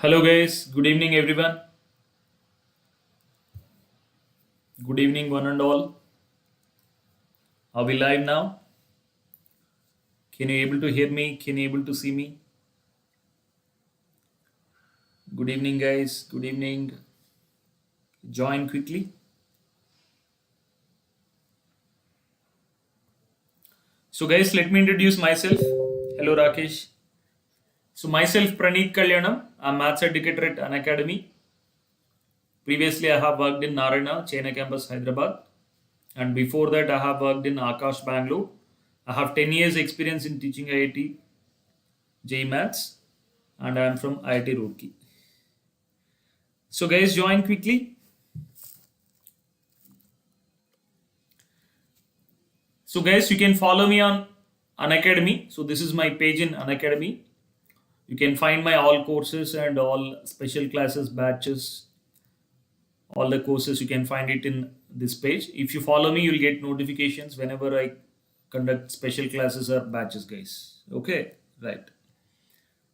Hello guys, good evening everyone. Good evening one and all. Are we live now? Can you able to hear me? Can you able to see me? Good evening guys, good evening. Join quickly. So guys, let me introduce myself. Hello Rakesh. So myself Praneet Kalyanam. I'm maths educator at Unacademy. Previously I have worked in Narayana, Chennai campus, Hyderabad. And before that I have worked in Akash, Bangalore. I have 10 years experience in teaching IIT-JEE maths and I am from IIT Roorkee. So guys, join quickly. So guys, you can follow me on Unacademy. So this is my page in Unacademy. You can find my all courses and all special classes, batches, all the courses. You can find it in this page. If you follow me, you'll get notifications whenever I conduct special classes or batches, guys. Okay, right.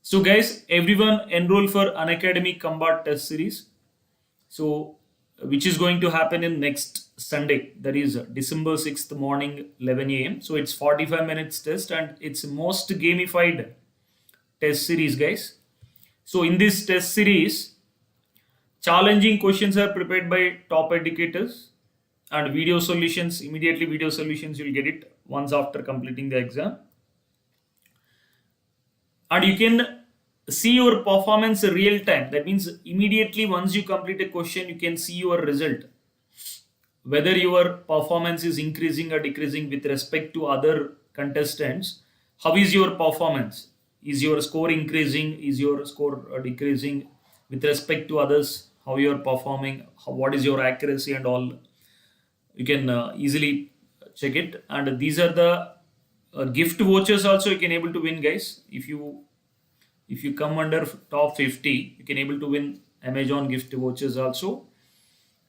So guys, everyone enroll for Unacademy Combat Test Series. So which is going to happen in next Sunday, that is December 6th morning 11 a.m. So it's 45 minutes test and it's most gamified test series, guys. So in this test series, challenging questions are prepared by top educators and video solutions, immediately video solutions you'll get it once after completing the exam. And you can see your performance real time. That means immediately once you complete a question, you can see your result, whether your performance is increasing or decreasing with respect to other contestants. How is your performance? Is your score increasing? Is your score decreasing with respect to others? How you are performing? What is your accuracy and all? You can easily check it. And these are the gift vouchers also you can able to win, guys. If you come under top 50, you can able to win Amazon gift vouchers also.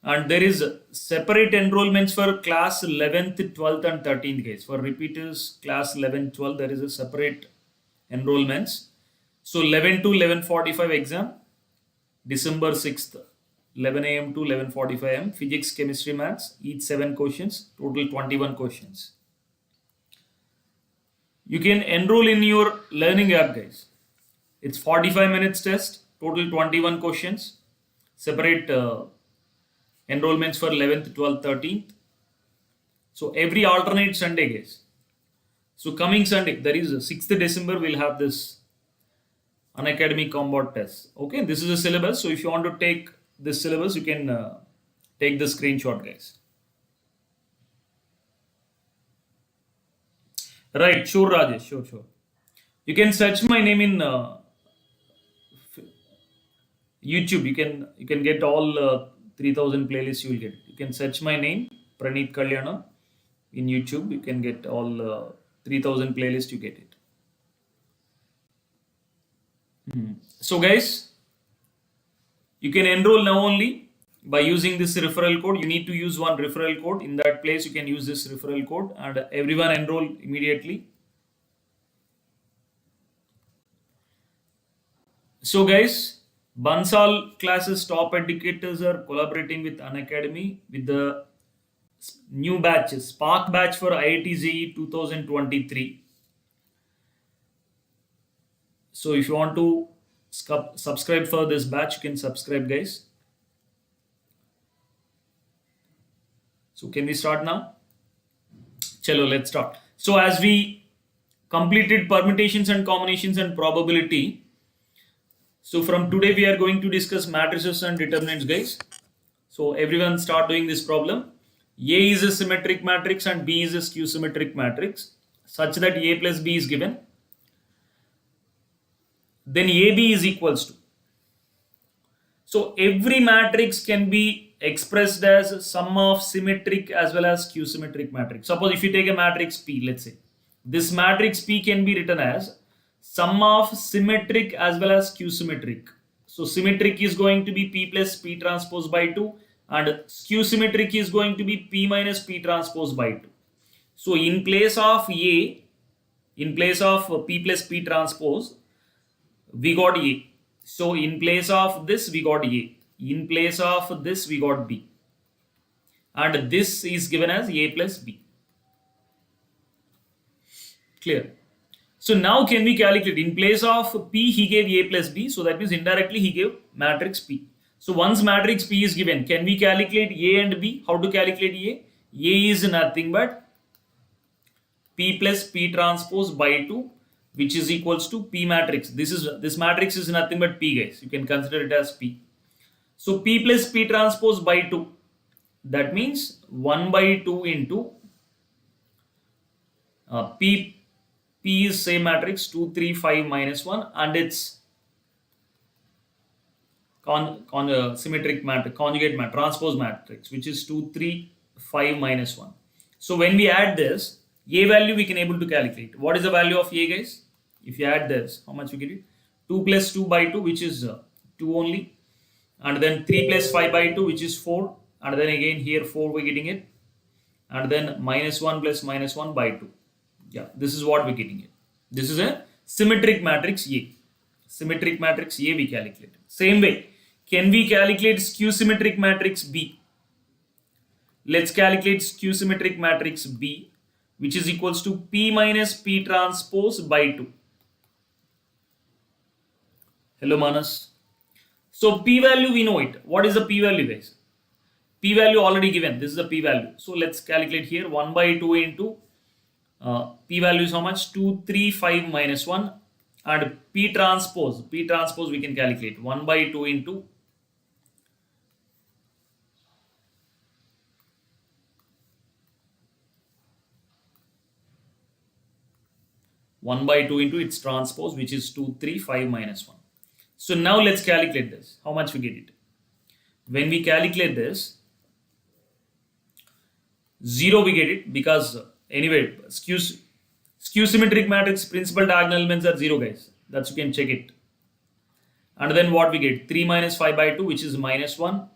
And there is separate enrollments for class 11th, 12th and 13th, guys. For repeaters, class 11, 12, there is a separate enrollments. So 11 to 11:45 exam, December 6th, 11 a.m. to 11:45 a.m. Physics, chemistry, maths, each 7 questions, total 21 questions. You can enroll in your learning app, guys. It's 45 minutes test, total 21 questions, separate enrollments for 11th, 12th, 13th. So every alternate Sunday, guys. So coming Sunday, that is 6th December, we'll have this Unacademy Combat Test. Okay, this is a syllabus. So if you want to take this syllabus, you can take the screenshot, guys. Right, sure, Rajesh, sure. You can search my name in YouTube. You can get all 3000 playlists. You will get it. You can search my name, Praneet Kalyanam, in YouTube. You can get all 3000 playlists. You get it. So guys, you can enroll now only by using this referral code. You need to use one referral code. In that place, you can use this referral code and everyone enroll immediately. So guys, Bansal classes top educators are collaborating with Unacademy with the new batches, Spark batch for IIT-JEE 2023. So if you want to subscribe for this batch, you can subscribe, guys. So can we start now? Chalo, let's start. So as we completed permutations and combinations and probability, so from today we are going to discuss matrices and determinants, guys. So everyone start doing this problem. A is a symmetric matrix and B is a skew symmetric matrix such that A plus B is given. Then AB is equals to. So every matrix can be expressed as sum of symmetric as well as skew symmetric matrix. Suppose if you take a matrix P, let's say, this matrix P can be written as sum of symmetric as well as skew symmetric. So symmetric is going to be P plus P transpose by 2 and skew symmetric is going to be P minus P transpose by 2. So in place of A, in place of P plus P transpose, we got A. So in place of this we got A. In place of this we got B. And this is given as A plus B. Clear? So now can we calculate? In place of P he gave A plus B. So that means indirectly he gave matrix P. So once matrix P is given, can we calculate A and B? How to calculate A? A is nothing but P plus P transpose by 2, which is equals to P matrix. This matrix is nothing but P, guys. You can consider it as P. So P plus P transpose by 2. That means 1 by 2 into P is same matrix 2, 3, 5 minus 1, and it's symmetric matrix, conjugate matrix, transpose matrix, which is 2, 3, 5 minus 1. So when we add this, A value we can able to calculate. What is the value of A, guys? If you add this, how much we get it? 2 plus 2 by 2, which is 2 only. And then 3 plus 5 by 2, which is 4. And then again here 4 we're getting it. And then minus 1 plus minus 1 by 2. Yeah, this is what we're getting it. This is a symmetric matrix A. Symmetric matrix A we calculate. Same way, can we calculate skew symmetric matrix B? Let's calculate skew symmetric matrix B, which is equals to P minus P transpose by 2. Hello, Manas. So P value we know it. What is the P value, guys? P value already given. This is the P value. So let's calculate here 1 by 2 into P value is how much? 2, 3, 5 minus 1. And P transpose we can calculate 1 by 2 into 1 by 2 into its transpose, which is 2, 3, 5 minus 1. So now let's calculate this. How much we get it? When we calculate this, 0 we get it, because anyway, skew symmetric matrix principal diagonal elements are 0, guys. That's, you can check it. And then what we get? 3 minus 5 by 2, which is minus 1.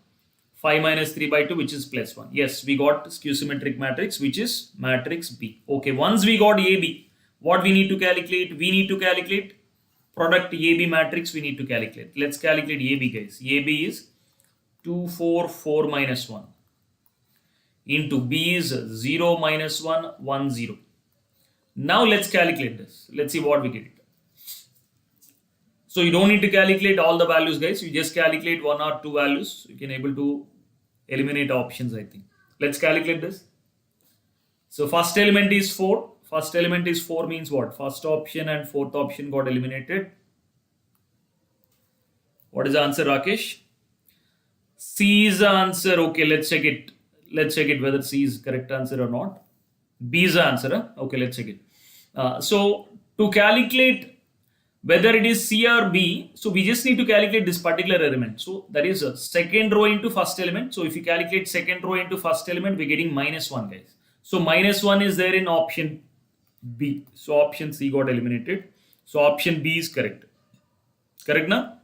5 minus 3 by 2, which is plus 1. Yes, we got skew symmetric matrix, which is matrix B. Okay, once we got AB, what we need to calculate? We need to calculate product AB matrix. We need to calculate. Let's calculate AB, guys. AB is 2, 4, 4 minus 1 into B is 0 minus 1, 1, 0. Now let's calculate this. Let's see what we get. So you don't need to calculate all the values, guys. You just calculate 1 or 2 values. You can able to eliminate options, I think. Let's calculate this. So first element is 4. First element is 4 means what? First option and fourth option got eliminated. What is the answer, Rakesh? C is the answer. Okay, let's check it. Let's check it whether C is correct answer or not. B is the answer. Huh? Okay, let's check it. So to calculate whether it is C or B, so we just need to calculate this particular element. So that is a second row into first element. So if you calculate second row into first element, we're getting minus 1, guys. So minus 1 is there in option B. So option C got eliminated. So option B is correct. Correct now?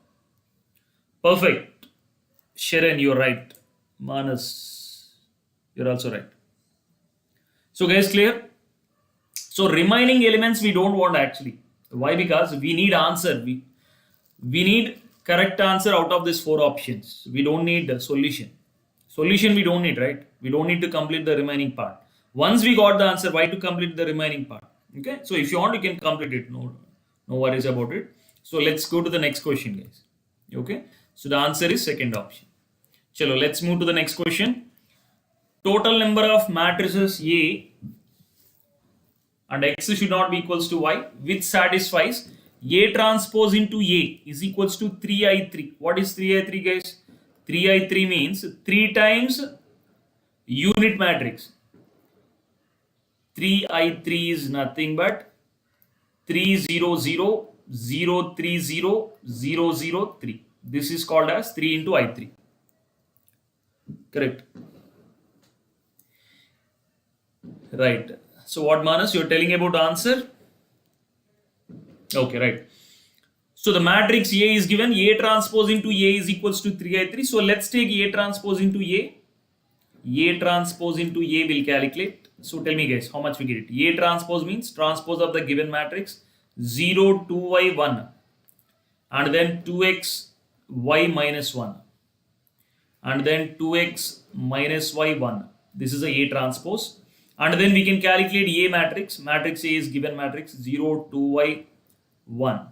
Perfect. Sharon, you're right. Manas, you're also right. So guys, clear? So remaining elements we don't want actually. Why? Because we need answer. We need correct answer out of these 4 options. We don't need the solution. Solution we don't need, right? We don't need to complete the remaining part. Once we got the answer, why to complete the remaining part? Okay. So if you want, you can complete it. No worries about it. So let's go to the next question, guys. Okay. So the answer is second option. Chalo, let's move to the next question. Total number of matrices A and X should not be equals to Y, which satisfies A transpose into A is equals to 3I3. What is 3I3, guys? 3I3 means 3 times unit matrix. 3I3 is nothing but 3 0 0 0 3 0 0 0 3. This is called as 3 into I3. Correct. Right. So what, Manas, you're telling about answer? Okay, right. So the matrix A is given. A transpose into A is equals to 3I3. So let's take A transpose into A. A transpose into A will calculate. So tell me, guys, how much we get it? A transpose means transpose of the given matrix 0, 2, y, 1. and then 2x y minus 1, and then 2x minus y 1. This is a A transpose. And then we can calculate A matrix. Matrix A is given matrix 0, 2y, 1.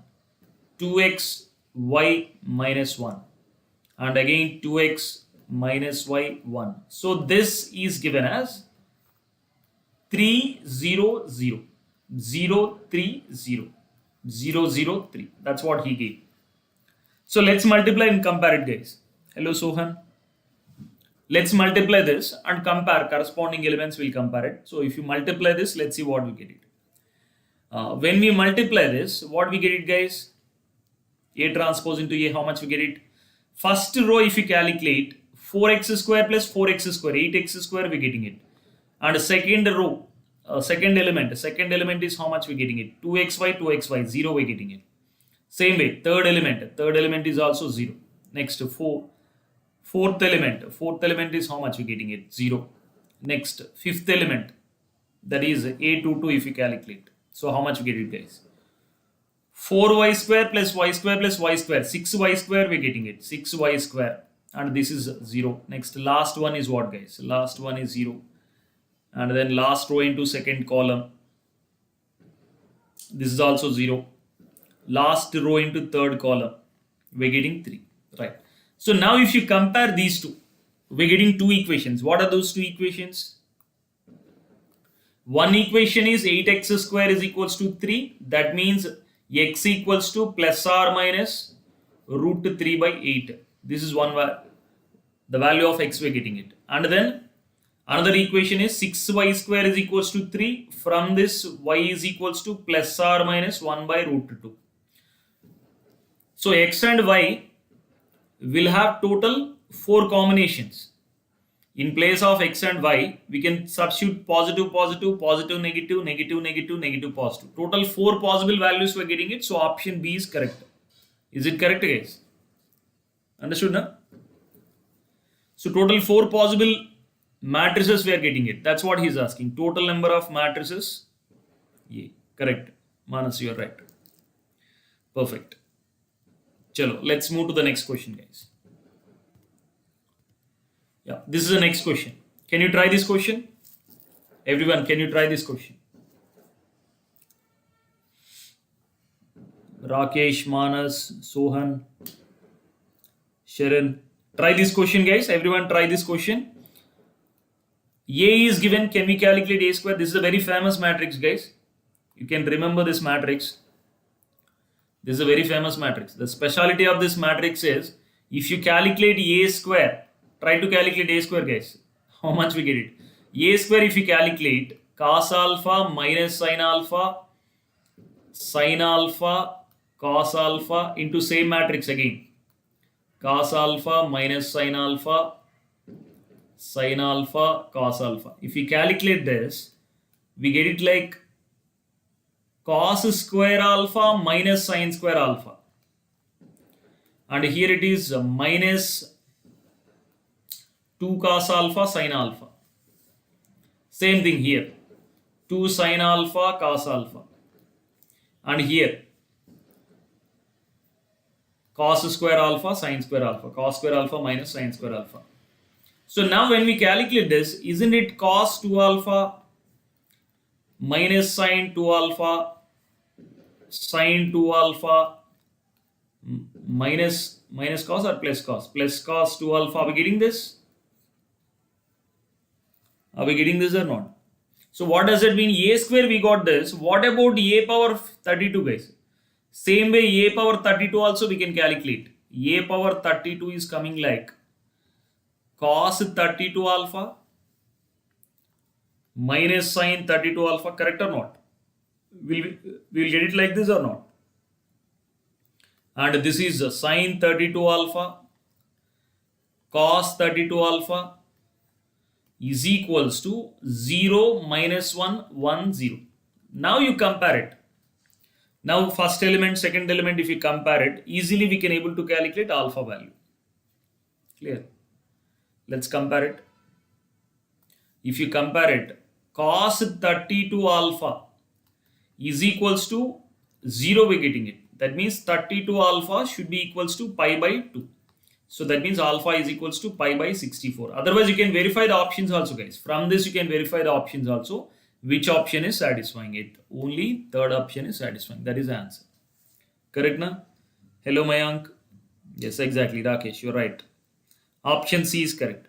2x y minus 1. And again 2x minus y 1. So this is given as 3, 0, 0. 0, 3, 0. 0, 0, 3. That's what he gave. So let's multiply and compare it, guys. Hello, Sohan. Let's multiply this and compare corresponding elements. We'll compare it. So if you multiply this, let's see what we get it. When we multiply this, what we get it, guys? A transpose into A, how much we get it? First row, if you calculate 4x square plus 4x square, 8x square, we're getting it. And second row, second element is how much we're getting it? 2xy, 2xy, 0 we're getting it. Same way, third element is also 0. Next, fourth element is how much we're getting it? 0. Next, fifth element, that is A22 if you calculate. So how much we get it, guys? 4y square plus y square plus y square, 6y square we're getting it, 6y square, and this is 0. Next, last one is what, guys? Last one is 0. And then last row into second column, this is also 0. Last row into third column, we're getting 3, right? So now if you compare these two, we're getting two equations. What are those two equations? One equation is 8x square is equals to 3. That means x equals to plus or minus root 3 by 8. This is one value. The value of x we're getting it. And then another equation is 6y square is equals to 3. From this, y is equals to plus or minus 1 by root 2. So x and y will have total 4 combinations. In place of x and y, we can substitute positive, positive, positive, negative, negative, negative, negative, positive. Total 4 possible values we're getting it. So option B is correct. Is it correct, guys? Understood, na? So total 4 possible matrices we are getting it. That's what he's asking. Total number of matrices. Yeah, correct. Manas, you are right. Perfect. Chalo, let's move to the next question, guys. Yeah, this is the next question. Can you try this question? Everyone, can you try this question? Rakesh, Manas, Sohan, Sharon. Try this question, guys. Everyone try this question. A is given. Can we calculate A square? This is a very famous matrix, guys. You can remember this matrix. This is a very famous matrix. The speciality of this matrix is if you calculate A square, try to calculate A square, guys. How much we get it? A square, if you calculate cos alpha minus sin alpha, cos alpha into same matrix again. Cos alpha minus sin alpha, cos alpha. If we calculate this, we get it like cos square alpha minus sin square alpha. And here it is minus 2 cos alpha sin alpha. Same thing here. 2 sin alpha cos alpha. And here cos square alpha sin square alpha. Cos square alpha minus sin square alpha. So now when we calculate this, isn't it cos 2 alpha minus sin 2 alpha sin 2 alpha minus cos or plus cos? Plus cos 2 alpha. Are we getting this? Are we getting this or not? So what does it mean? A square we got this. What about a power 32, guys? Same way a power 32 also we can calculate. A power 32 is coming like cos 32 alpha minus sin 32 alpha. Correct or not? We will get it like this or not? And this is sin 32 alpha cos 32 alpha is equals to 0 minus 1 1 0. Now you compare it. Now first element, second element, if you compare it, easily we can able to calculate alpha value. Clear? Let's compare it. If you compare it, cos 32 alpha is equals to 0 we're getting it. That means 32 alpha should be equals to pi by 2. So that means alpha is equals to pi by 64. Otherwise, you can verify the options also, guys. From this, you can verify the options also. Which option is satisfying it? Only third option is satisfying. That is the answer. Correct, na? Hello, Mayank. Yes, exactly. Rakesh, you're right. Option C is correct.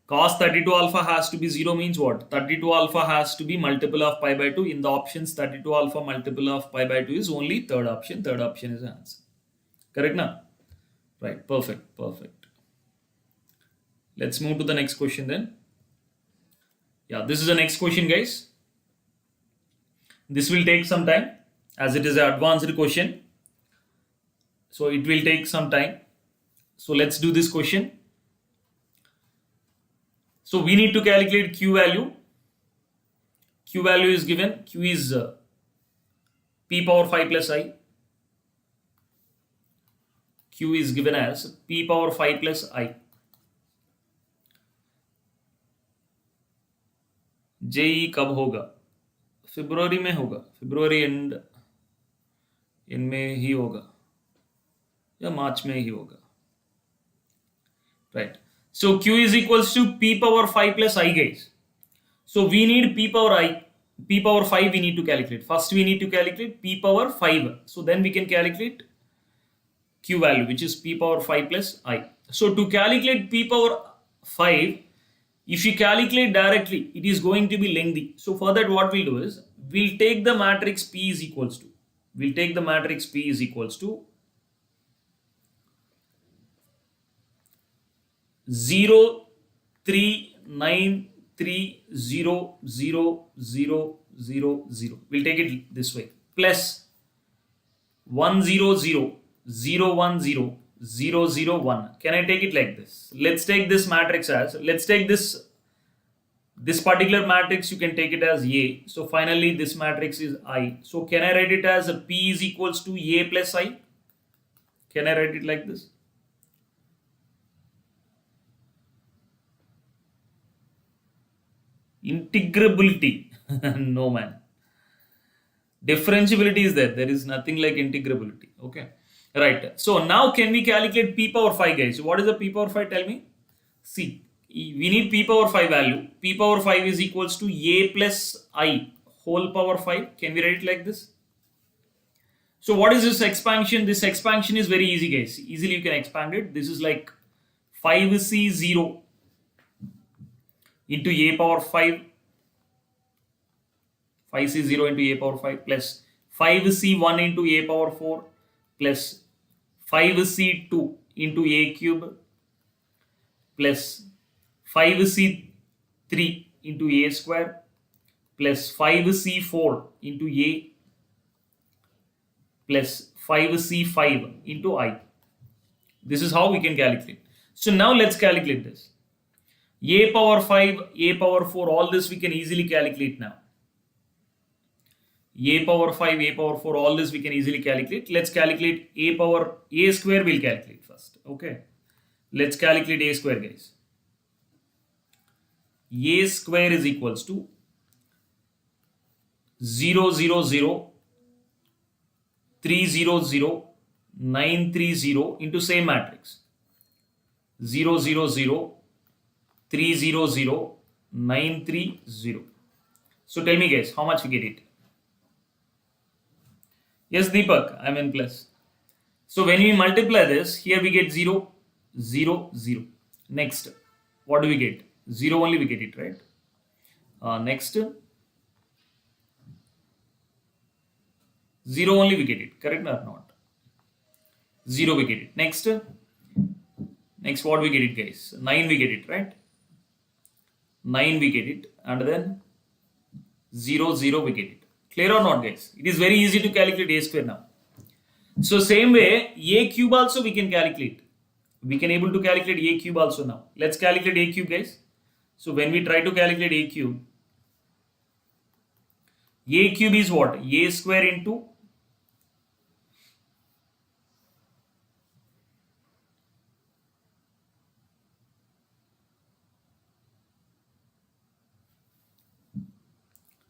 Cos 32 alpha has to be 0 means what? 32 alpha has to be multiple of pi by 2. In the options, 32 alpha multiple of pi by 2 is only third option. Third option is the answer. Correct, na? Right. Perfect. Perfect. Let's move to the next question then. Yeah, this is the next question, guys. This will take some time as it is an advanced question. So it will take some time. So let's do this question. So we need to calculate Q value. Q value is given. Q is P power 5 plus I. Q is given as P power 5 plus I. JEE कब होगा? फरवरी में होगा. फरवरी and इनमें ही होगा या मार्च में ही होगा. Right. So Q is equals to P power 5 plus I, guys. So we need P power 5 we need to calculate. First we need to calculate P power 5. So then we can calculate Q value, which is P power 5 plus I. So to calculate P power 5, if you calculate directly, it is going to be lengthy. So for that, what we'll do is, we'll take the matrix P is equals to, 0, 3, 9, 3, 0, 0, 0, 0, 0. We'll take it this way. Plus 1, 0, 0, 0, 1, 0, 0, 0, 1. Can I take it like this? Let's take this matrix as, let's take this particular matrix, you can take it as A. So finally this matrix is I. So can I write it as P is equals to A plus I? Can I write it like this? Integrability. No, man. Differentiability is there. There is nothing like integrability. Okay. Right. So now can we calculate P power 5, guys? What is the P power 5? Tell me. See, we need P power 5 value. P power 5 is equals to A plus I whole power 5. Can we write it like this? So what is this expansion? This expansion is very easy, guys. Easily you can expand it. This is like 5C0 into A power 5. 5C0 into A power 5 plus 5C1 into A power 4 plus 5C2 into A cube plus 5C3 into A square plus 5C4 into A plus 5C5 into I. This is how we can calculate. So now let's calculate this. A power 5, A power 4, all this we can easily calculate now. A power 5, A power 4, all this we can easily calculate. Let's calculate A power A square, we'll calculate first. Okay. Let's calculate A square, guys. A square is equals to 0, 0, 0, 3, 0, 0, 9, 3, 0 into same matrix. 0, 0, 0, 3, 0, 0, 9, 3, 0. So tell me, guys, how much we get it? Yes, Deepak, I'm in plus. So when we multiply this, here we get 0, 0, 0. Next, what do we get? 0 only we get it, right? Next, 0 only we get it, correct or not? 0 we get it. Next what we get it, guys? 9 we get it, right? 9 we get it, and then 0, 0 we get it. Clear or not, guys? It is very easy to calculate A square now. So same way, A cube also we can calculate. We can able to calculate A cube also now. Let's calculate A cube, guys. So when we try to calculate A cube is what? A square into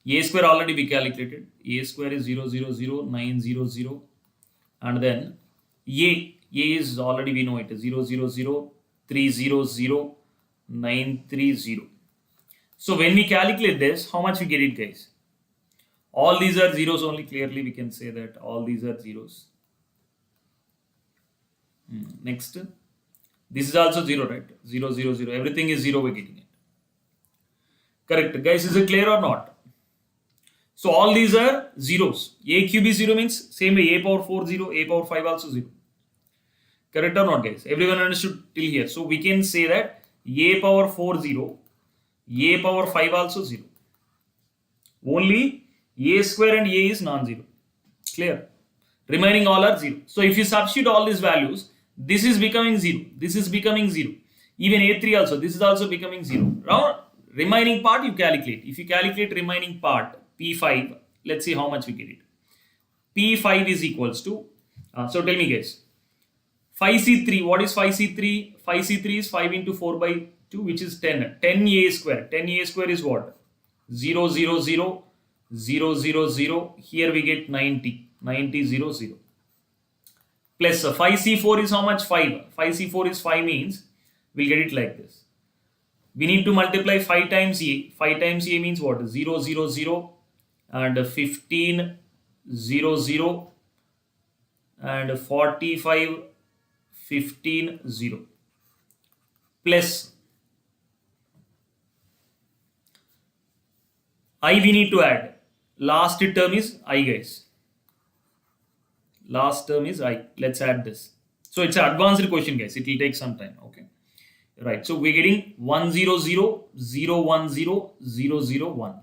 A square already we calculated. A square is 0, 0, 0, 9, 0, 0, and then A is already we know it is 0, 0, 0, 3, 0, 0, 9, 3, 0. So when we calculate this, how much we get it, guys? All these are zeros only. Clearly we can say that all these are zeros. Next, this is also 0, right? 0, 0, 0. Everything is 0, we're getting it. Correct. Guys, is it clear or not? So all these are zeros. A cube is 0 means same way a power 4 0, a power 5 also 0. Correct or not, guys? Everyone understood till here. So we can say that a power 4 0, a power 5 also 0. Only a square and a is non-zero. Clear? Remaining all are 0. So if you substitute all these values, this is becoming 0. This is becoming 0. Even a3 also, this is also becoming 0. Now, remaining part you calculate. If you calculate remaining part, P5, let's see how much we get it. P5 is equals to, so tell me guys, 5C3, what is 5C3? 5C3 is 5 into 4 by 2, which is 10. 10a square. 10a square is what? 0, 0, 0, 0, 0, 0. Here we get 90. 90, 0, 0. Plus 5C4 is how much? 5. 5C4 is 5 means we'll get it like this. We need to multiply 5 times a. 5 times a means what? 0, 0, 0 and 15, 0, 0 and 45, 15, 0. Plus I we need to add. Last term is I, guys. Last term is I. Let's add this. So it's an advanced question, guys. It will take some time. Okay. Right. So we're getting 1, 0, 0, 0, 1, 0, 0, 0, 1.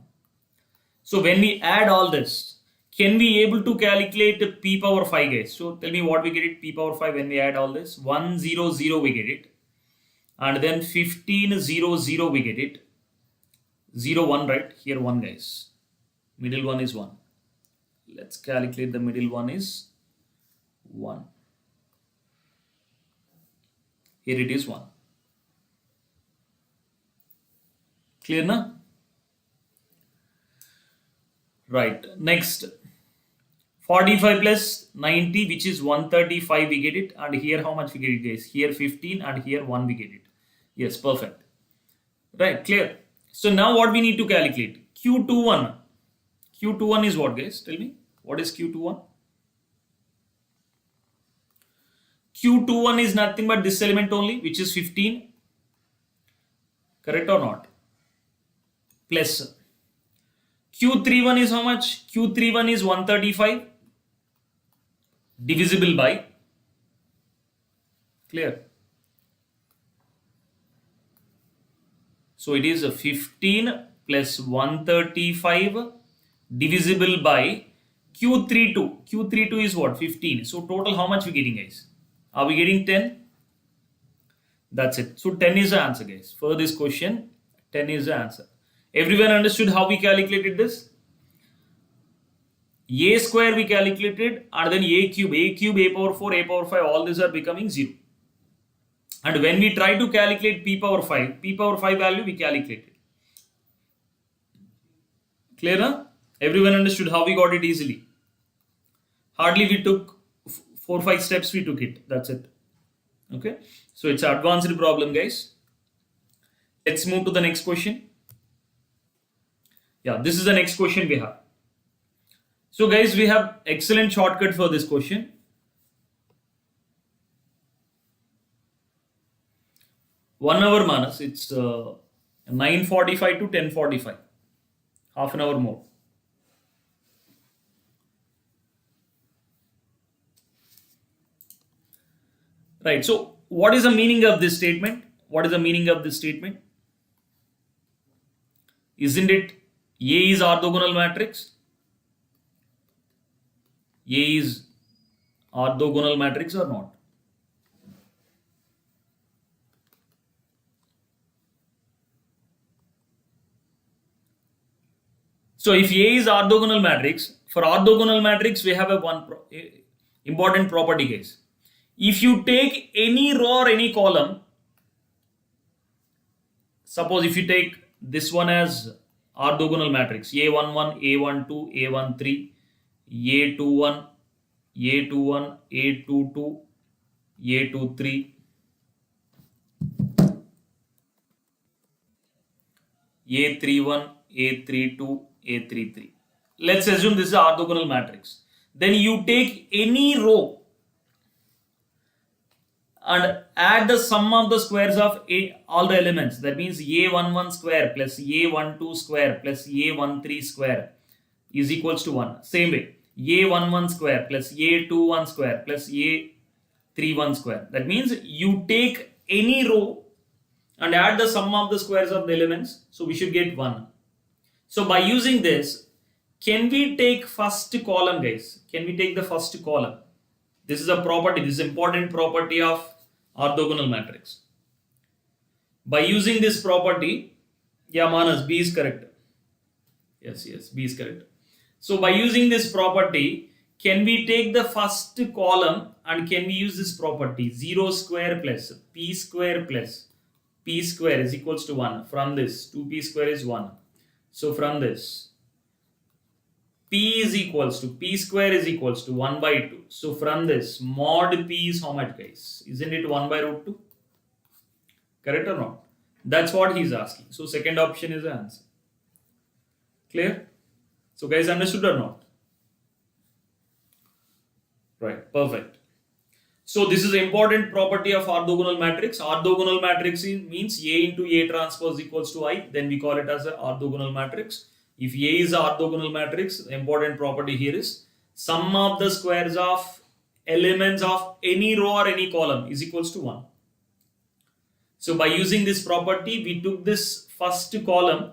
So when we add all this, can we able to calculate p power 5, guys? So tell me what we get it, p power 5 when we add all this. 1, 0, 0 we get it. And then 15, 0, 0 we get it. 0, 1, right? Here 1, guys. Middle one is 1. Let's calculate the middle one is 1. Here it is 1. Clear now? Right. Next. 45 plus 90, which is 135, we get it. And here how much we get it, guys? Here 15 and here 1 we get it. Yes, perfect. Right, clear. So now what we need to calculate? Q21. Q21 is what, guys? Tell me. What is Q21? Q21 is nothing but this element only, which is 15. Correct or not? Plus Q31 is how much? Q31 is 135 divisible by, clear? So it is a 15 plus 135 divisible by Q32. Q32 is what? 15. So total how much we getting, guys? Are we getting 10? That's it. So 10 is the answer, guys. For this question, 10 is the answer. Everyone understood how we calculated this? A square we calculated and then a cube, a power 4, a power 5, all these are becoming 0. And when we try to calculate p power 5 value we calculated. Clear now? Everyone understood how we got it easily. Hardly we took 4-5 steps, we took it. That's it. Okay. So it's an advanced problem, guys. Let's move to the next question. Yeah, this is the next question we have. So guys, we have excellent shortcut for this question. One hour minus, it's 9:45 to 10:45. Half an hour more. Right. So what is the meaning of this statement? What is the meaning of this statement? Isn't it A is orthogonal matrix? A is orthogonal matrix or not? So if A is orthogonal matrix, for orthogonal matrix we have a important property, guys. If you take any row or any column, suppose if you take this one as orthogonal matrix, A11, A12, A13, A21, A21, A22, A23, A31, A32, A33. Let's assume this is an orthogonal matrix. Then you take any row and add the sum of the squares of all the elements. That means A11 square plus A12 square plus A13 square is equals to 1. Same way, A11 square plus A21 square plus A31 square. That means you take any row and add the sum of the squares of the elements. So we should get 1. So by using this, can we take first column, guys? Can we take the first column? This is a property, this is important property of orthogonal matrix. By using this property, yeah, Manas, B is correct. Yes, B is correct. So by using this property, can we take the first column and can we use this property? 0 square plus P square plus P square is equals to 1. From this, 2P square is 1. So from this, P is equals to P square is equals to 1 by 2. So from this, mod P is how much, guys? Isn't it 1 by root 2? Correct or not? That's what he's asking. So second option is the answer. Clear? So guys, understood or not? Right, perfect. So this is an important property of orthogonal matrix. Orthogonal matrix means A into A transpose equals to I. Then we call it as an orthogonal matrix. If A is an orthogonal matrix, the important property here is sum of the squares of elements of any row or any column is equals to 1. So by using this property, we took this first column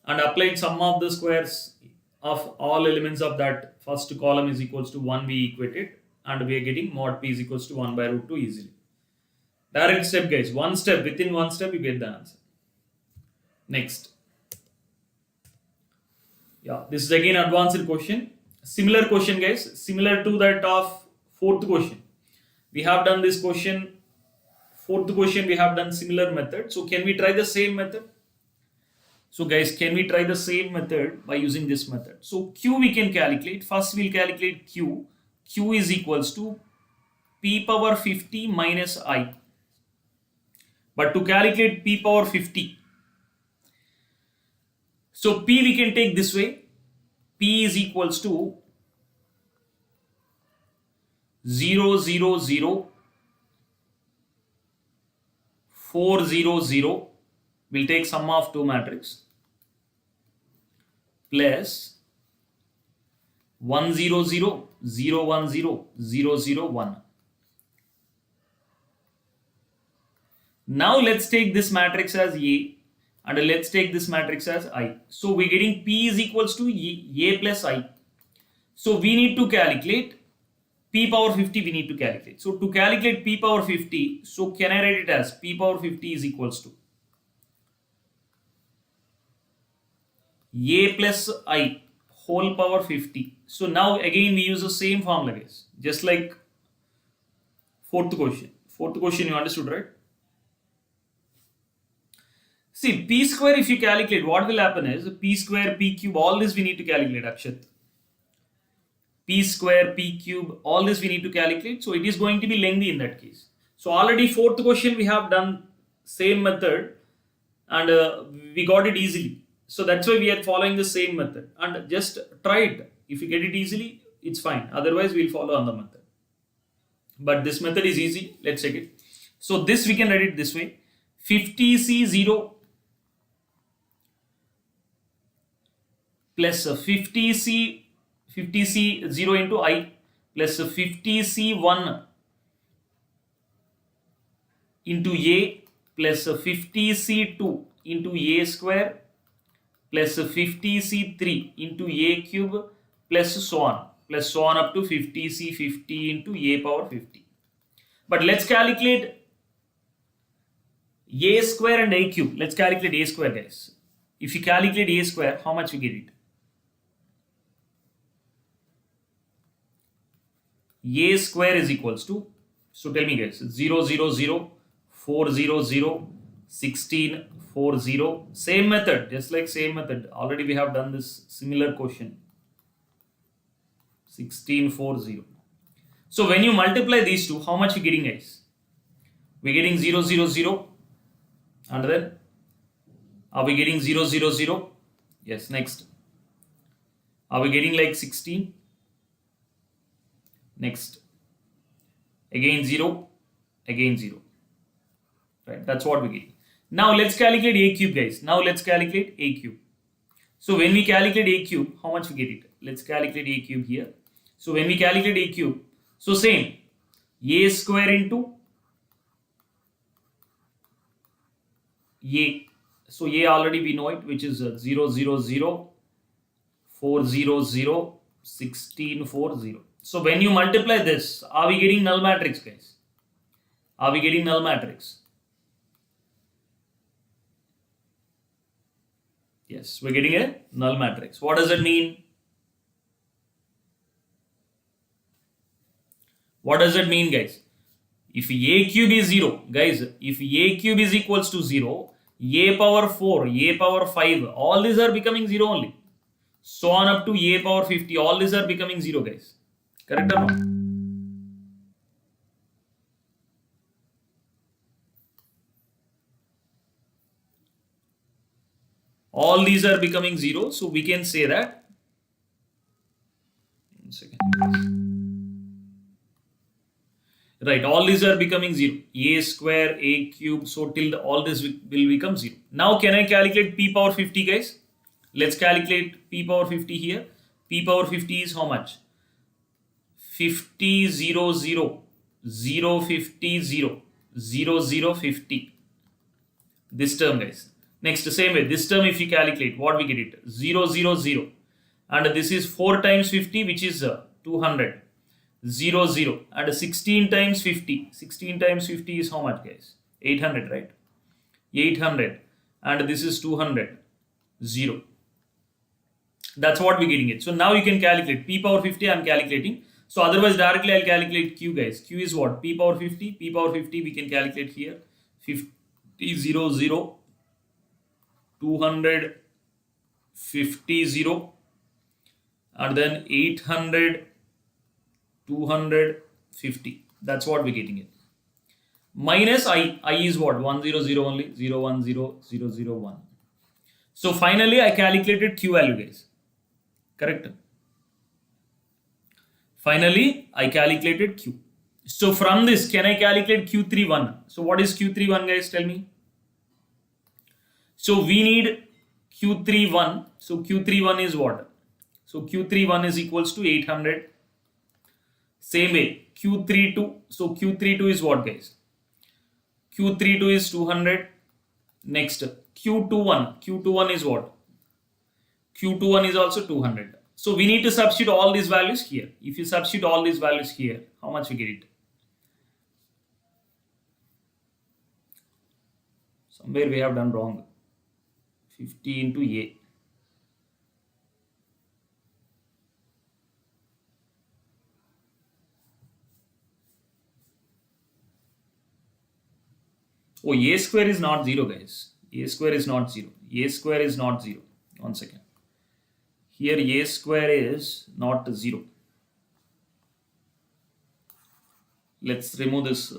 and applied sum of the squares of all elements of that first column is equals to 1. We equated and we are getting mod P is equals to 1 by root 2 easily. Direct step, guys. One step, within one step you get the answer. Next. Yeah, this is again advanced question. Similar question, guys. Similar to that of fourth question. We have done this question. Fourth question we have done similar method. So can we try the same method? So guys, can we try the same method by using this method? So Q we can calculate. First we'll calculate Q. Q is equals to P power 50 minus I. But to calculate P power 50, so P we can take this way. P is equals to 0, 0, 0, 4, 0, 0. We'll take sum of two matrix plus 1, 0, 0, 0, 1, 0, 0, 0, 1. Now let's take this matrix as A and let's take this matrix as I. So we're getting P is equals to A plus I. So we need to calculate P power 50 we need to calculate. So to calculate P power 50, so can I write it as P power 50 is equals to A plus I whole power 50. So now again we use the same formula, guys. Just like fourth question. Fourth question you understood, right? See, P square if you calculate, what will happen is P square, P cube, all this we need to calculate, Akshat. P square, P cube, all this we need to calculate. So it is going to be lengthy in that case. So already fourth question we have done same method and we got it easily. So that's why we are following the same method and just try it. If you get it easily, it's fine. Otherwise, we'll follow on the method. But this method is easy. Let's check it. So this we can write it this way. 50C0 plus 50C0 into I plus 50C1 into A plus 50C2 into A square plus 50C3 into A cube plus so on up to 50C50 into A power 50. But let's calculate A square and A cube. Let's calculate A square, guys. If you calculate A square, how much we get it? A square is equals to, so tell me guys, 0, 0, 0, 4, 0, 0, 16, 4, 0. Same method, just like same method. Already we have done this similar question. 16, 4, 0. So when you multiply these two, how much you getting, guys? We're getting 0, 0, 0. And then are we getting 0, 0, 0? Yes, next. Are we getting like 16? Next. Again 0, again 0. Right, that's what we get. Now let's calculate a cube, guys. Now let's calculate a cube. So when we calculate a cube, how much we get it? Let's calculate a cube here. So when we calculate a cube, so same, a square into a. So a already we know it, which is 0, 0, 0, 4, 0, 0, 16, 4, 0. So when you multiply this, are we getting null matrix, guys? Are we getting null matrix? Yes, we're getting a null matrix. What does it mean? What does it mean, guys? If a cube is 0, guys, if a cube is equals to 0, a power 4, a power 5, all these are becoming 0 only. So on up to a power 50, all these are becoming 0, guys. Correct or not? All these are becoming 0. So we can say that. 1 second. Right, all these are becoming 0. A square, a cube, so till all this will become 0. Now can I calculate p power 50, guys? Let's calculate p power 50 here. P power 50 is how much? 50, 0, 0, 0, 50, 0, 0, 0, 50. This term, guys. Next, same way, this term if you calculate, what we get it? 0, 0, 0. And this is 4 times 50, which is 200. 0, 0. And 16 times 50. 16 times 50 is how much, guys? 800, right? 800. And this is 200. 0. That's what we're getting it. So now you can calculate. P power 50 I'm calculating. So otherwise directly I'll calculate Q, guys. Q is what? P power 50. P power 50 we can calculate here. 50, 0, 0. 250, 0. And then 800. 250. That's what we're getting it. Minus I. I is what? 100 only. 010 001. So finally I calculated Q value, guys. Correct? Finally I calculated Q. So from this, can I calculate Q31? So what is Q31, guys? Tell me. So we need Q31. So Q31 is what? So Q31 is equals to 800. Same way, Q32. So Q32 is what, guys? Q32 is 200. Next, Q21. Q21 is what? Q21 is also 200. So we need to substitute all these values here. If you substitute all these values here, how much we get it? Somewhere we have done wrong. 50 into A. Oh, A square is not 0, guys. A square is not 0. A square is not 0. 1 second. Here A square is not 0. Let's remove this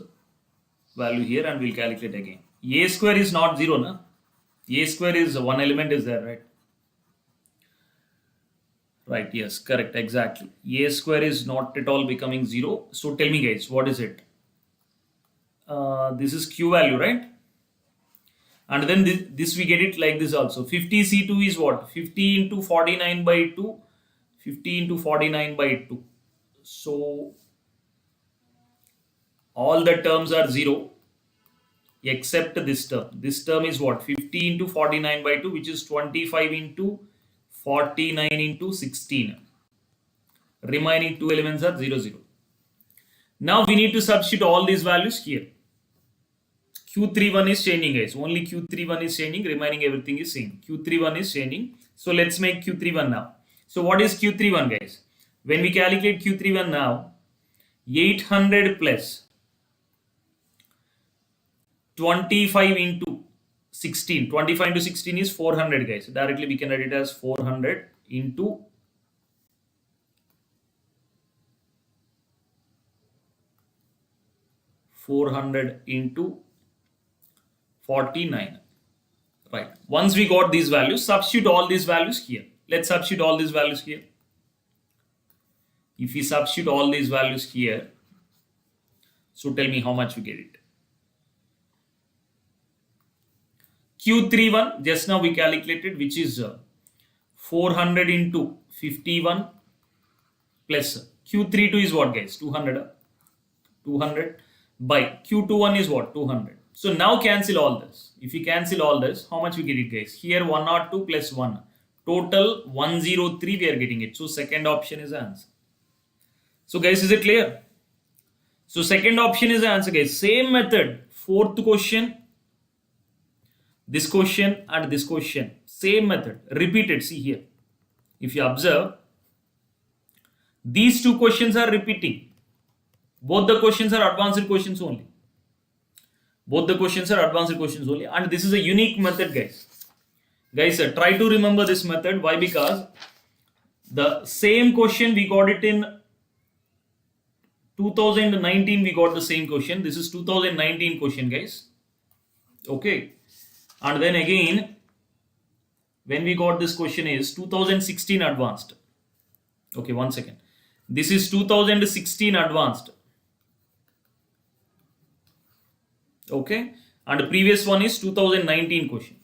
value here and we'll calculate again. A square is not 0, na? A square is one element is there, right? Right, yes, correct, exactly. A square is not at all becoming 0. So tell me, guys, what is it? This is Q value, right? And then this we get it like this also. 50C2 is what? 50 into 49 by 2. 50 into 49 by 2. So all the terms are 0 except this term. This term is what? 50 into 49 by 2, which is 25 into 49 into 16. Remaining two elements are 0, 0. Now we need to substitute all these values here. Q31 is changing, guys. Only Q31 is changing. Remaining everything is same. Q31 is changing. So let's make Q31 now. So what is Q31, guys? When we calculate Q31 now, 800 plus 25 into 16. 25 into 16 is 400, guys. Directly we can write it as 400 into 400 into 49. Right. Once we got these values, substitute all these values here. Let's substitute all these values here. If we substitute all these values here, so tell me how much we get it. Q31 just now we calculated, which is 400 into 51 plus Q32 is what, guys? 200 by Q21 is what? 200. So now cancel all this. If you cancel all this, how much we get it, guys? Here 102 plus 1. Total 103 we are getting it. So second option is the answer. So guys, is it clear? So second option is the answer, guys. Same method. Fourth question, this question and this question. Same method. Repeated. See here. If you observe, these two questions are repeating. Both the questions are advanced questions only. Both the questions are advanced questions only. And this is a unique method, guys. Guys, try to remember this method. Why? Because the same question we got it in 2019. We got the same question. This is 2019 question, guys. Okay. And then again, when we got this question is 2016 advanced. Okay, one second. This is 2016 advanced. Okay, and the previous one is 2019 question.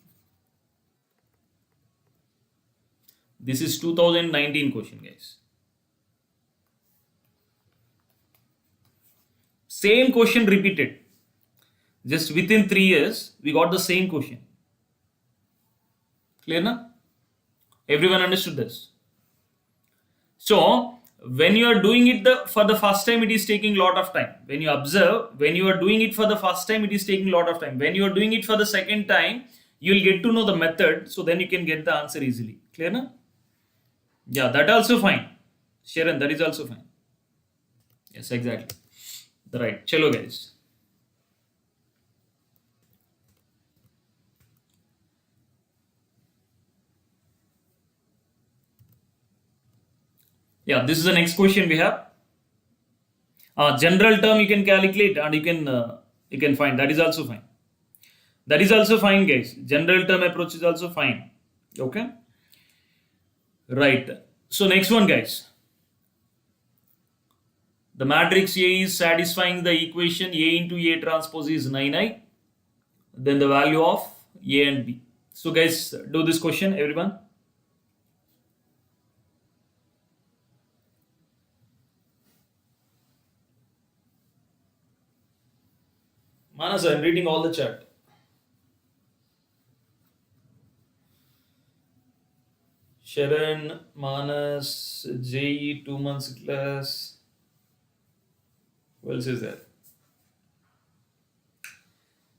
This is 2019 question, guys. Same question repeated. Just within 3 years, we got the same question. Clear now? Everyone understood this? So, when you are doing it for the first time, it is taking a lot of time. When you observe, when you are doing it for the first time, it is taking a lot of time. When you are doing it for the second time, you will get to know the method. So then you can get the answer easily. Clear now? Yeah, that also fine. Sharon, that is also fine. Yes, exactly. Right. Chalo, guys. Yeah, this is the next question we have. General term you can calculate and you can find. That is also fine. That is also fine, guys. General term approach is also fine. Okay. Right. So next one, guys. The matrix A is satisfying the equation A into A transpose is 9i. Then the value of A and B. So guys, do this question, everyone. Manas, I'm reading all the chat. Sharon, Manas, JEE 2 months class. Who else is there?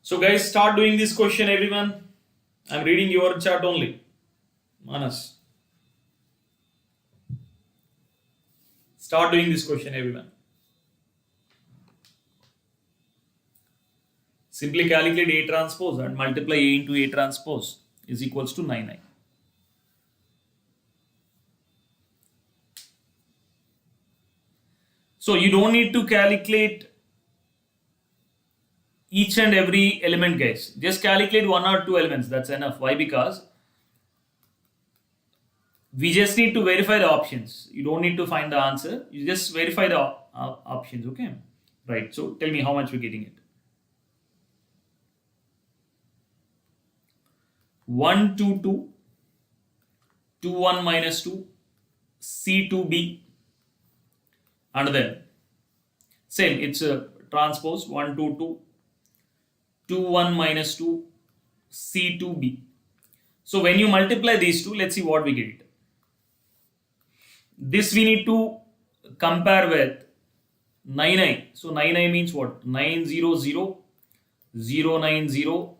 So guys, start doing this question, everyone. I'm reading your chat only. Manas. Start doing this question, everyone. Simply calculate A transpose and multiply A into A transpose is equals to 9i. So you don't need to calculate each and every element, guys. Just calculate 1 or 2 elements. That's enough. Why? Because we just need to verify the options. You don't need to find the answer. You just verify the options. Okay. Right. So tell me how much we're getting it. 1, 2, 2, 2, 1 minus 2, C2B, and then same, it's a transpose 1, 2, 2, 2, 1 minus 2, C2B. So when you multiply these two, let's see what we get. This we need to compare with 9i. So 9i means what? 900, 090,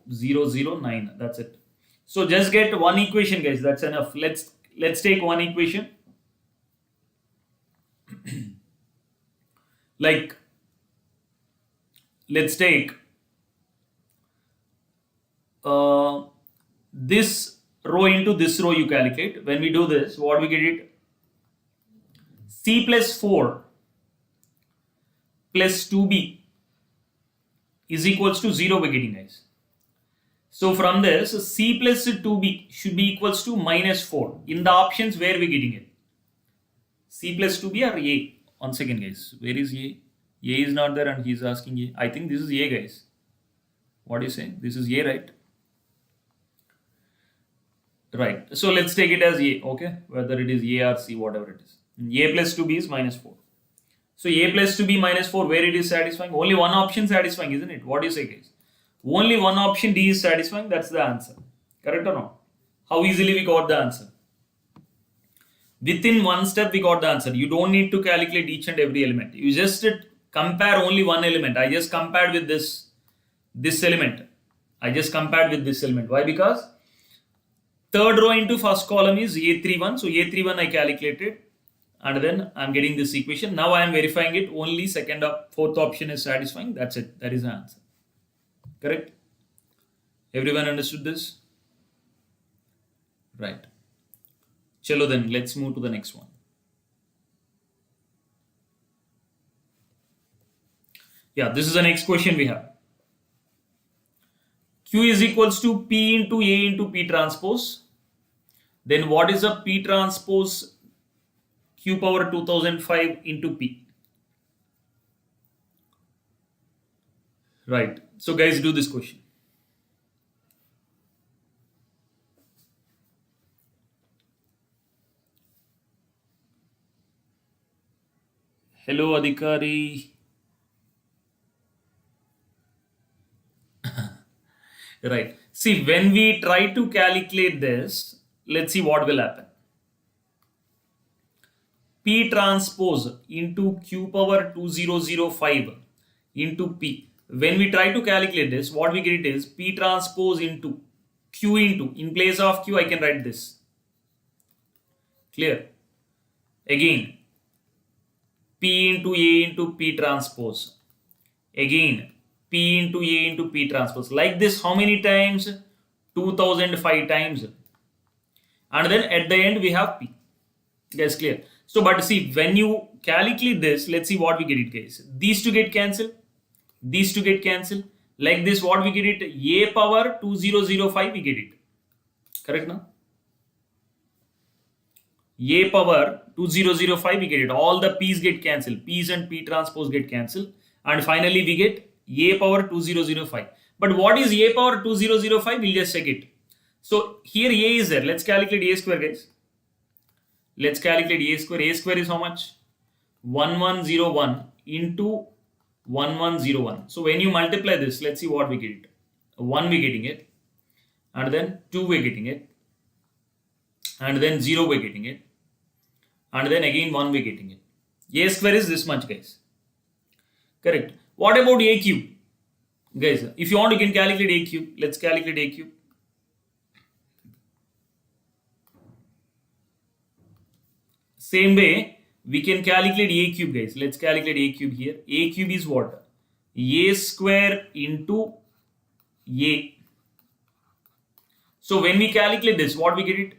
009. That's it. So just get one equation, guys. That's enough. Let's take one equation. Like, let's take this row into this row. You calculate. When we do this, what we get it? C plus 4 plus 2b is equals to 0 we're getting, guys. So from this, C plus 2B should be equals to minus 4. In the options, where we're getting it? C plus 2B or A? 1 second, guys. Where is A? A is not there and he's asking A. I think this is A, guys. What do you say? This is A, right? Right. So let's take it as A, okay? Whether it is A or C, whatever it is. A plus 2B is minus 4. So A plus 2B minus 4, where it is satisfying? Only one option satisfying, isn't it? What do you say, guys? Only one option D is satisfying. That's the answer. Correct or not? How easily we got the answer? Within one step, we got the answer. You don't need to calculate each and every element. You just compare only one element. I just compared with this element. I just compared with this element. Why? Because third row into first column is A31. So A31 I calculated. And then I'm getting this equation. Now I am verifying it. Only fourth option is satisfying. That's it. That is the answer. Correct? Everyone understood this? Right. Chalo then, let's move to the next one. Yeah, this is the next question we have. Q is equals to P into A into P transpose. Then what is a P transpose Q power 2005 into P? Right. So guys, do this question. Hello, Adhikari. Right. See, when we try to calculate this, let's see what will happen. P transpose into Q power 2005 into P. When we try to calculate this, what we get is P transpose into Q into, in place of Q, I can write this. Clear? Again, P into A into P transpose. Again, P into A into P transpose. Like this, how many times? 2005 times. And then at the end, we have P. Guys, clear? So, but see, when you calculate this, let's see what we get it, guys. These two get cancelled. These two get cancelled. Like this, what we get it? A power 2005, we get it. Correct now? A power 2005, we get it. All the P's get cancelled. P's and P transpose get cancelled. And finally, we get A power 2005. But what is A power 2005? We'll just check it. So here A is there. Let's calculate A square, guys. Let's calculate A square. A square is how much? 1101 into 1101. So when you multiply this, let's see what we get it. 1 we're getting it. And then 2 we're getting it. And then 0 we're getting it. And then again 1 we're getting it. A square is this much, guys. Correct. What about A cube? Guys, if you want, you can calculate A cube. Let's calculate A cube. Same way, we can calculate A cube, guys. Let's calculate A cube here. A cube is what? A square into A. So when we calculate this, what we get it?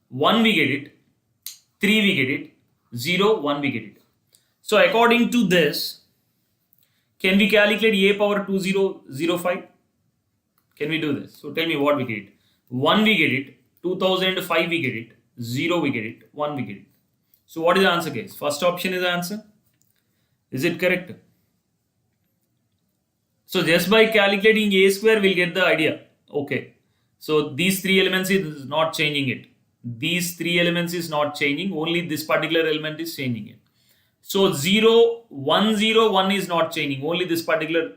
1 we get it. 3 we get it. 0, 1 we get it. So according to this, can we calculate A power 2005? Can we do this? So tell me what we get it. 1 we get it. 2005 we get it. 0 we get it. 1 we get it. So what is the answer, guys? First option is the answer. Is it correct? So just by calculating A square, we'll get the idea. Okay. So these three elements is not changing it. These three elements is not changing. Only this particular element is changing it. So 0, 1, 0, 1 is not changing. Only this particular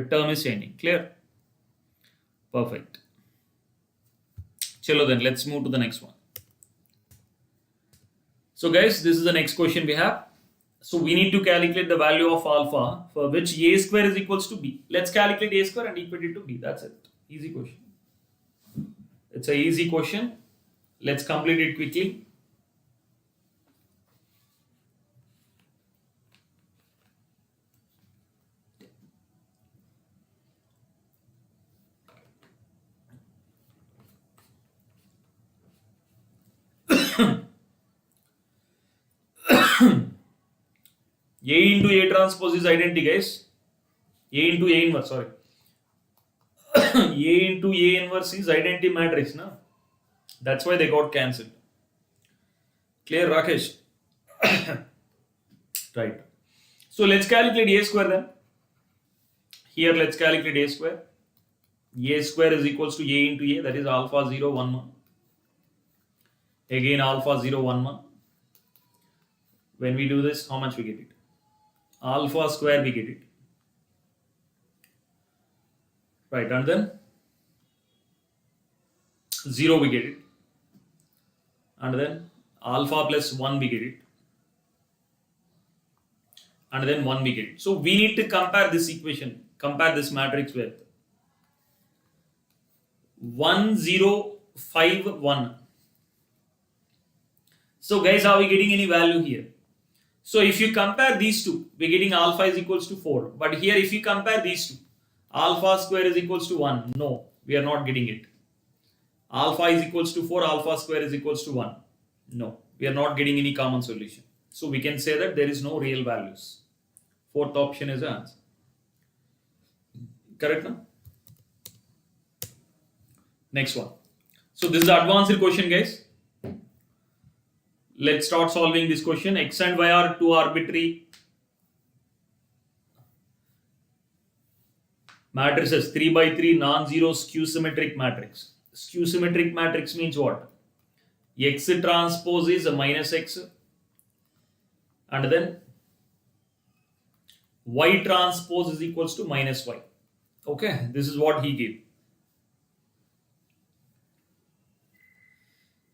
term is changing. Clear? Perfect. Chalo then, let's move to the next one. So guys, this is the next question we have. So we need to calculate the value of alpha for which A square is equals to B. Let's calculate A square and equate it to B. That's it. Easy question. It's an easy question. Let's complete it quickly. A into A transpose is identity, guys. A into A inverse, sorry. A into A inverse is identity matrix, na? That's why they got cancelled. Clear, Rakesh? Right. So let's calculate A square then. Here let's calculate A square. A square is equals to A into A, that is alpha 0, 1, 1. Again alpha 0, 1, 1. When we do this, how much we get it? Alpha square we get it. Right, and then 0 we get it. And then alpha plus 1 we get it. And then 1 we get it. So we need to compare this equation, compare this matrix with 1, 0, 5, 1. So guys, are we getting any value here? So if you compare these two, we're getting alpha is equals to 4. But here if you compare these two, alpha square is equals to 1. No, we are not getting it. Alpha is equals to 4, alpha square is equals to 1. No, we are not getting any common solution. So we can say that there is no real values. Fourth option is the answer. Correct now? Next one. So this is the advanced question, guys. Let's start solving this question. X and Y are two arbitrary matrices, 3 by 3 non-zero skew symmetric matrix. Skew symmetric matrix means what? X transpose is a minus X, and then Y transpose is equals to minus Y. Okay, this is what he gave.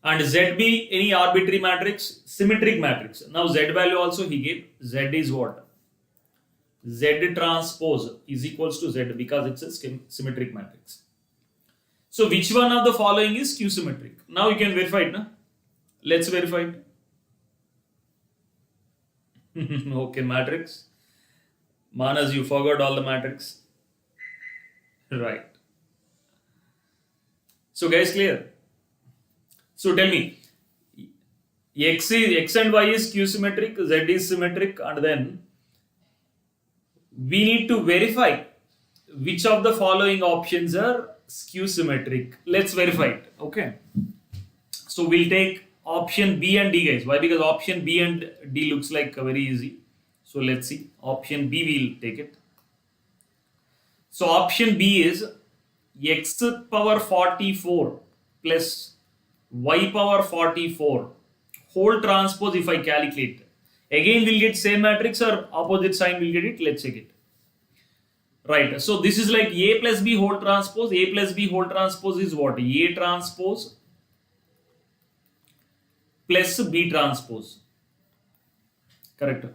And ZB, any arbitrary matrix, symmetric matrix. Now Z value also he gave. Z is what? Z transpose is equals to Z because it's a symmetric matrix. So which one of the following is skew symmetric? Now you can verify it. Na? Let's verify it. Okay, matrix. Manas, you forgot all the matrix. Right. So guys, clear? So tell me, X and Y is skew symmetric, Z is symmetric, and then we need to verify which of the following options are skew symmetric. Let's verify it. Okay. So we'll take option B and D, guys. Why? Because option B and D looks like very easy. So let's see. Option B we'll take it. So option B is X power 44 plus Y power 44 whole transpose if I calculate. Again we'll get same matrix or opposite sign we'll get it. Let's check it. Right. So this is like A plus B whole transpose. A plus B whole transpose is what? A transpose plus B transpose. Correct.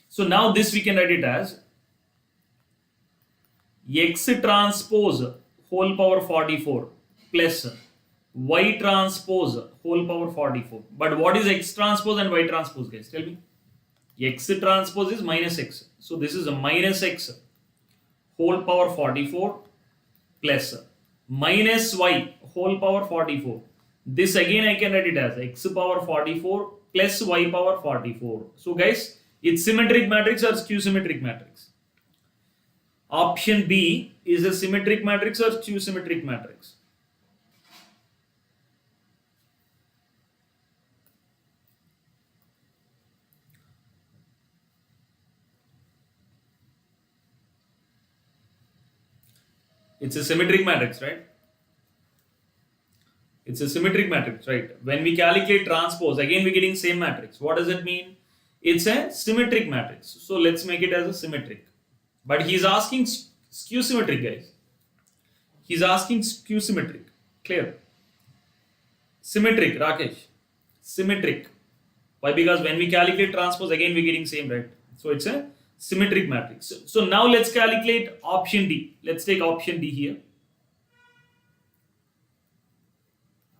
So now this we can write it as X transpose whole power 44 plus Y transpose whole power 44. But what is X transpose and Y transpose, guys? Tell me. X transpose is minus X. So this is a minus X whole power 44 plus minus Y whole power 44. This again I can write it as X power 44 plus Y power 44. So guys, it's symmetric matrix or skew symmetric matrix? Option B is a symmetric matrix or skew symmetric matrix? It's a symmetric matrix, right? It's a symmetric matrix, right? When we calculate transpose, again we're getting same matrix. What does it mean? It's a symmetric matrix. So let's make it as a symmetric. But he's asking skew symmetric, guys. He's asking skew symmetric. Clear? Symmetric, Rakesh. Symmetric. Why? Because when we calculate transpose, again we're getting same, right? So it's a symmetric matrix. So now let's calculate option D. Let's take option D here.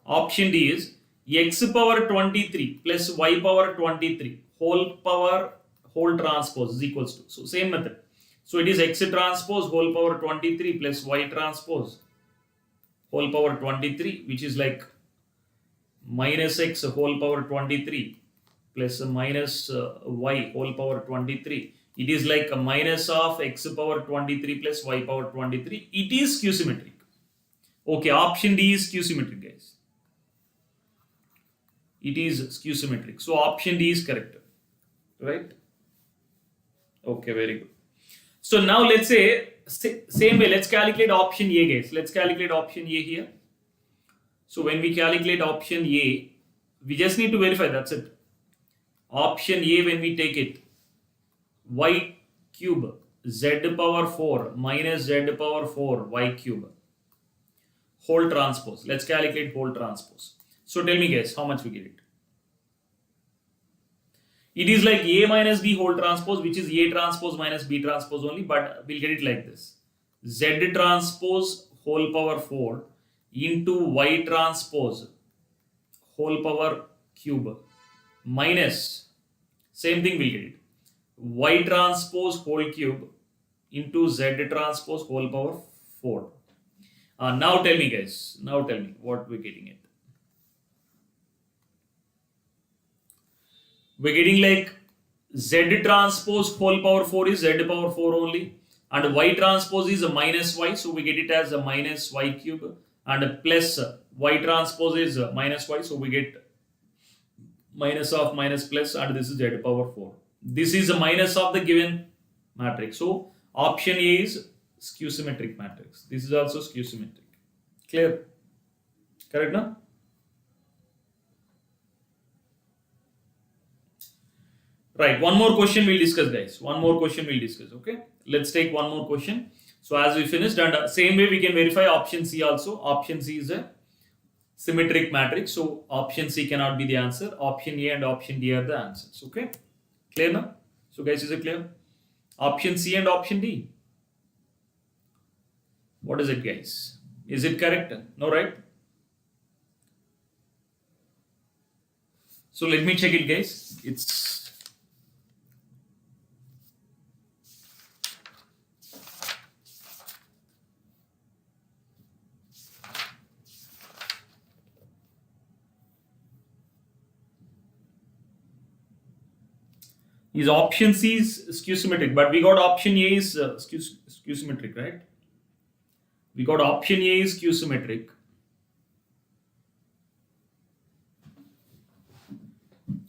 Option D is X power 23 plus Y power 23 whole transpose is equals to. So same method. So it is X transpose whole power 23 plus Y transpose whole power 23, which is like minus X whole power 23 plus minus Y whole power 23, It is like a minus of x power 23 plus y power 23. It is skew symmetric. Okay, option D is skew symmetric, guys. It is skew symmetric. So option D is correct. Right? Okay, very good. So now let's say, same way, let's calculate option A, guys. Let's calculate option A here. So when we calculate option A, we just need to verify, that's it. Option A, when we take it, y cube z power 4 minus z power 4 y cube whole transpose. Let's calculate whole transpose. So tell me, guys, how much we get it? It is like A minus B whole transpose, which is A transpose minus B transpose only, but we'll get it like this. Z transpose whole power 4 into Y transpose whole power cube minus, same thing we'll get it, Y transpose whole cube into Z transpose whole power 4. Now tell me, guys, now tell me what we're getting it. We're getting like Z transpose whole power 4 is Z power 4 only, and Y transpose is a minus Y, so we get it as a minus Y cube, and a plus Y transpose is a minus Y, so we get minus of minus plus, and this is Z power 4. This is a minus of the given matrix. So option A is skew symmetric matrix. This is also skew symmetric. Clear? Correct now? Right, one more question we'll discuss, guys. One more question we'll discuss, okay? Let's take one more question. So as we finished, and same way we can verify option C also. Option C is a symmetric matrix. So option C cannot be the answer. Option A and option D are the answers, okay? Clear now? So guys, is it clear? Option C and option D. What is it, guys? Is it correct? No, right? So let me check it, guys. It's is option C is skew symmetric, but we got option A is skew symmetric, right? We got option A is skew symmetric.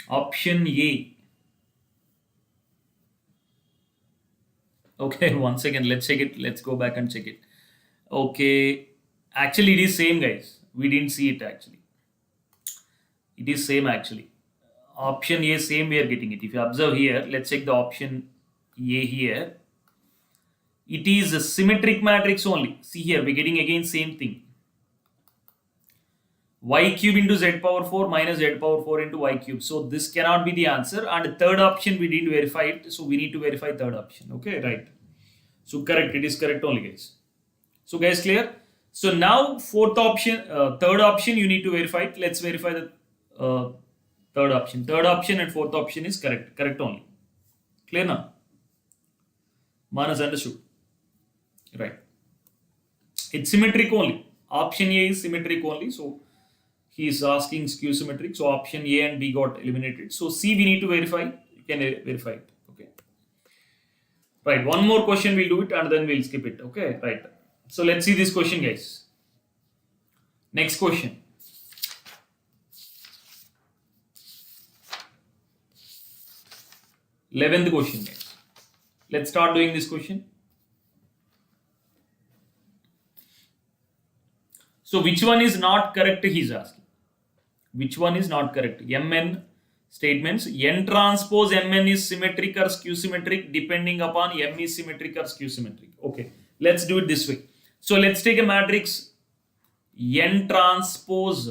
Option A. Okay, one second. Let's check it. Let's go back and check it. Okay, actually, it is same, guys. We didn't see it actually. It is same actually. Option A, same we are getting it. If you observe here, let's check the option A here. It is a symmetric matrix only. See here, we're getting again same thing. Y cube into Z power 4 minus Z power 4 into Y cube. So this cannot be the answer. And third option, we didn't verify it. So we need to verify third option. Okay, right. So correct, it is correct only, guys. So guys, clear? So now fourth option, third option, you need to verify it. Let's verify the third option. Third option and fourth option is correct. Correct only. Clear now? Manas understood. Right. It's symmetric only. Option A is symmetric only. So he is asking skew symmetric. So option A and B got eliminated. So C we need to verify. You can verify it. Okay. Right. One more question we'll do it and then we'll skip it. Okay. Right. So let's see this question, guys. Next question. 11th question, guys. Let's start doing this question. So which one is not correct, he is asking. Which one is not correct? Mn statements. N transpose Mn is symmetric or skew symmetric depending upon M is symmetric or skew symmetric. Okay, let's do it this way. So let's take a matrix N transpose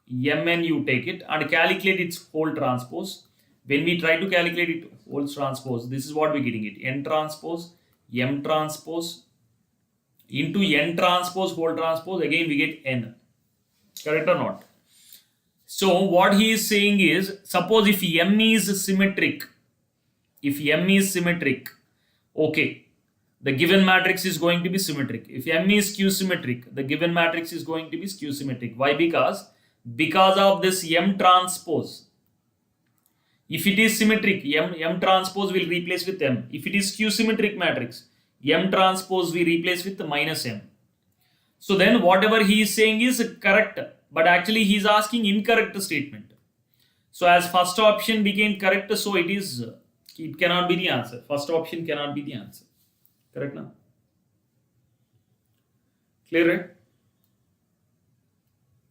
Mn, you take it and calculate its whole transpose. When we try to calculate it whole transpose, this is what we're getting it. N transpose, M transpose into N transpose whole transpose, again we get N. Correct or not? So what he is saying is, suppose if M is symmetric, okay, the given matrix is going to be symmetric. If M is skew symmetric, the given matrix is going to be skew symmetric. Why? Because of this M transpose If it is symmetric, M transpose will replace with M. If it is skew symmetric matrix, M transpose we replace with minus M. So then whatever he is saying is correct, but actually he is asking incorrect statement. So as first option became correct, so it cannot be the answer. First option cannot be the answer. Correct now? Clear, right?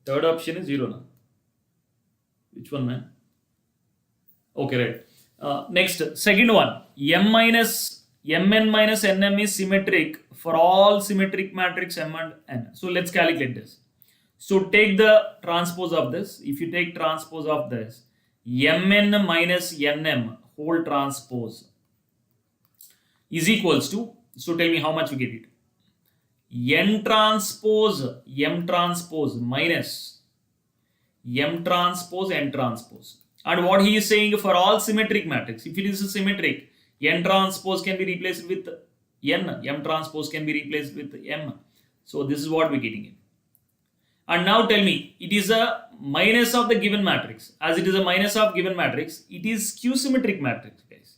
Third option is 0 now. Which one, man? Okay, right. Next, second one. Mn minus Nm is symmetric for all symmetric matrix M and N. So let's calculate this. So take the transpose of this. If you take transpose of this, Mn minus Nm whole transpose is equals to, so tell me how much you get it. N transpose M transpose minus M transpose N transpose. And what he is saying for all symmetric matrix, if it is a symmetric, N transpose can be replaced with N, M transpose can be replaced with M. So this is what we're getting in. And now tell me, it is a minus of the given matrix. As it is a minus of given matrix, it is skew symmetric matrix, guys.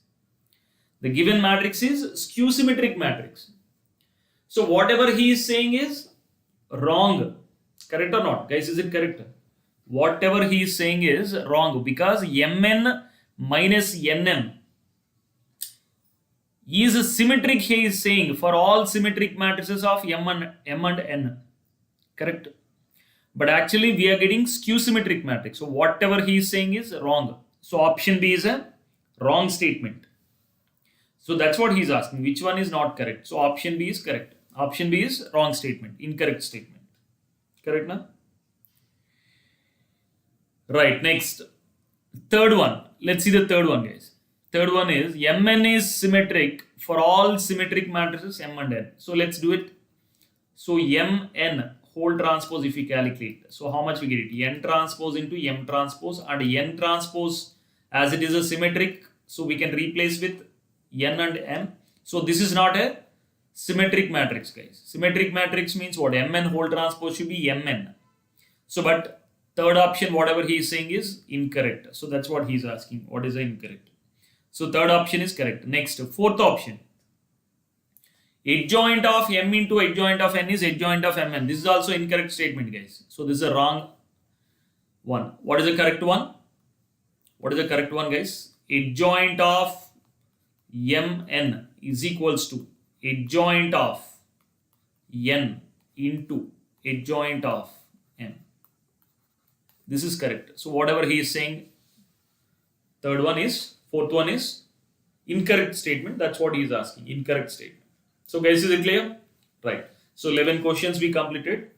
The given matrix is skew symmetric matrix. So whatever he is saying is wrong. Correct or not? Guys, is it correct? Whatever he is saying is wrong, because Mn minus Nm is symmetric, he is saying, for all symmetric matrices of M and N. Correct? But actually we are getting skew symmetric matrix. So whatever he is saying is wrong. So option B is a wrong statement. So that's what he is asking. Which one is not correct? So option B is correct. Option B is wrong statement, incorrect statement. Correct now? Right, next. Third one. Let's see the third one, guys. Third one is Mn is symmetric for all symmetric matrices M and N. So let's do it. So Mn whole transpose if we calculate. So how much we get it? N transpose into M transpose, and N transpose, as it is a symmetric, so we can replace with N and M. So this is not a symmetric matrix, guys. Symmetric matrix means what? Mn whole transpose should be Mn. So but third option, whatever he is saying is incorrect. So that's what he is asking. What is the incorrect? So third option is correct. Next, fourth option. Adjoint of M into adjoint of N is adjoint of Mn. This is also incorrect statement, guys. So this is a wrong one. What is the correct one? What is the correct one, guys? Adjoint of Mn is equals to adjoint of N into adjoint of M. This is correct. So whatever he is saying, fourth one is incorrect statement. That's what he is asking, incorrect statement. So guys, is it clear? Right. So 11 questions we completed.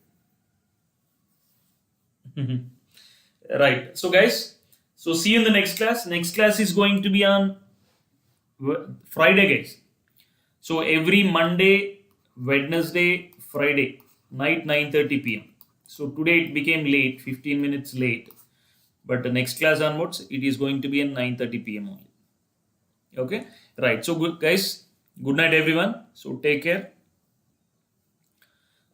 Right. So guys, so see you in the next class. Next class is going to be on Friday, guys. So every Monday, Wednesday, Friday, night 9:30 p.m. So today it became late, 15 minutes late. But the next class onwards, it is going to be at 9:30 p.m. only. Okay. Right. So good, guys. Good night, everyone. So take care.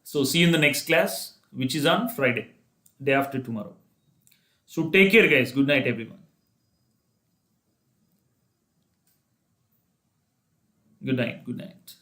So see you in the next class, which is on Friday, day after tomorrow. So take care, guys. Good night, everyone. Good night. Good night.